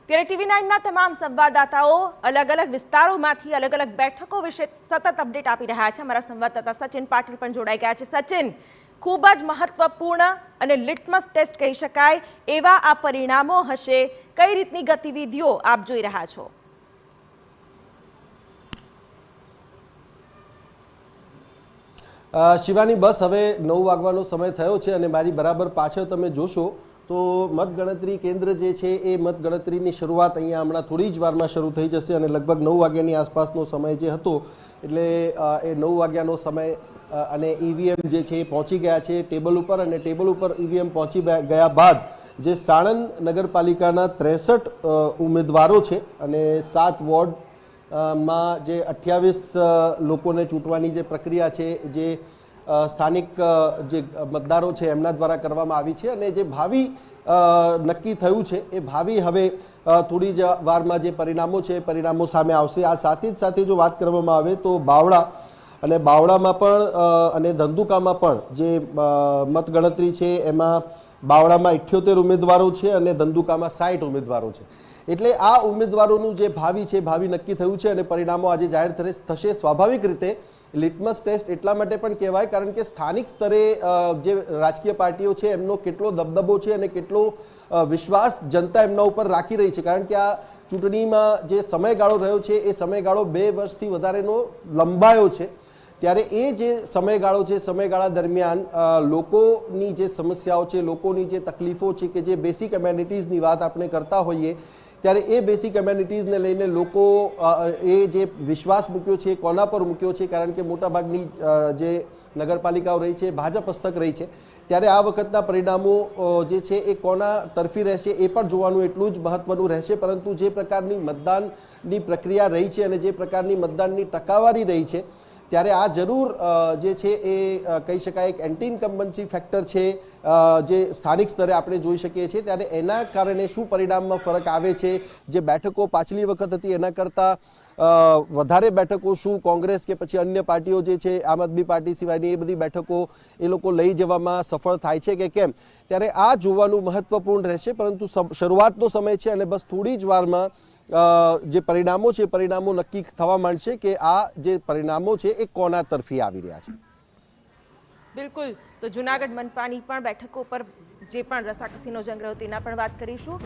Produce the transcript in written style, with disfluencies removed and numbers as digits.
ત્યારે TV9 ના તમામ સંવાદદાતાઓ અલગ અલગ વિસ્તારોમાંથી અલગ અલગ બેઠકો વિશે સતત અપડેટ આપી રહ્યા છે। અમારા સંવાદદાતા સચિન પાટીલ પણ જોડાઈ ગયા છે। સચિન, ખૂબ જ મહત્વપૂર્ણ અને લિટમસ ટેસ્ટ કહી શકાય એવા આ પરિણામો હશે, કઈ રીતની ગતિવિધિઓ આપ જોઈ રહ્યા છો? શિવાની, બસ હવે 9 વાગવાનો સમય થયો છે અને મારી બરાબર પાછળ તમે જોશો તો મતગણતરી કેન્દ્ર જે છે એ મતગણતરીની શરૂઆત અહીંયા હમણાં થોડી જ વારમાં શરૂ થઈ જશે અને લગભગ 9 વાગ્યાની આસપાસનો સમય જે હતો એટલે એ 9 વાગ્યાનો સમય અને ઈવીએમ જે છે એ પહોંચી ગયા છે ટેબલ ઉપર અને ટેબલ ઉપર ઈવીએમ પહોંચી ગયા બાદ જે સાણંદ નગરપાલિકાના 63 ઉમેદવારો છે અને 7 વોર્ડ માં જે 28 લોકોને ચૂંટવાની જે પ્રક્રિયા છે જે સ્થાનિક જે મતદારો છે એમના દ્વારા કરવામાં આવી છે અને જે ભાવિ નક્કી થયું છે એ ભાવિ હવે થોડી જ વારમાં જે પરિણામો છે એ પરિણામો સામે આવશે। આ સાથે જો વાત કરવામાં આવે તો બાવળા અને બાવળામાં પણ અને ધંધુકામાં પણ જે મતગણતરી છે એમાં બાવળામાં 78 ઉમેદવારો છે અને ધંધુકામાં 60 ઉમેદવારો છે। એટલે આ ઉમેદવારોનું જે ભાવિ છે ભાવિ નક્કી થયું છે અને પરિણામો આજે જાહેર થશે। સ્વાભાવિક રીતે લિટમસ ટેસ્ટ એટલા માટે પણ કહેવાય કારણ કે સ્થાનિક સ્તરે જે રાજકીય પાર્ટીઓ છે એમનો કેટલો દબદબો છે અને કેટલો વિશ્વાસ જનતા એમના ઉપર રાખી રહી છે કારણ કે આ ચૂંટણીમાં જે સમયગાળો રહ્યો છે એ સમયગાળો 2 વર્ષથી વધારેનો લંબાયો છે। ત્યારે એ જે સમયગાળો છે સમયગાળા દરમિયાન લોકોની જે સમસ્યાઓ છે, લોકોની જે તકલીફો છે કે જે બેસિક એમ્યુનિટીઝની વાત આપણે કરતા હોઈએ ત્યારે એ બેસિક એમ્યુનિટીઝને લઈને લોકો એ જે વિશ્વાસ મૂક્યો છે કોના પર મૂક્યો છે કારણ કે મોટાભાગની જે નગરપાલિકાઓ રહી છે ભાજપ હસ્તક રહી છે। ત્યારે આ વખતના પરિણામો જે છે એ કોના તરફી રહેશે એ પણ જોવાનું એટલું જ મહત્વનું રહેશે। પરંતુ જે પ્રકારની મતદાનની પ્રક્રિયા રહી છે અને જે પ્રકારની મતદાનની ટકાવારી રહી છે ત્યારે આ જરૂર જે છે એ કહી શકાય એક એન્ટી ઇન્કમ્બન્સી ફેક્ટર છે જે સ્થાનિક સ્તરે આપણે જોઈ શકીએ છીએ। ત્યારે એના કારણે શું પરિણામમાં ફરક આવે છે, જે બેઠકો પાછલી વખત હતી એના કરતાં વધારે બેઠકો શું કોંગ્રેસ કે પછી અન્ય પાર્ટીઓ જે છે આમ આદમી પાર્ટી સિવાયની એ બધી બેઠકો એ લોકો લઈ જવામાં સફળ થાય છે કે કેમ, ત્યારે આ જોવાનું મહત્વપૂર્ણ રહેશે। પરંતુ શરૂઆતનો સમય છે અને બસ થોડી જ વારમાં જે પરિણામો છે પરિણામો નક્કી થવા માંડશે કે આ જે પરિણામો છે એ કોના તરફી આવી રહ્યા છે। બિલકુલ, તો જૂનાગઢ મનપાની પણ બેઠકો પર જે પણ રસાકસીનો જંગ રહ્યો તેના પણ વાત કરીશું।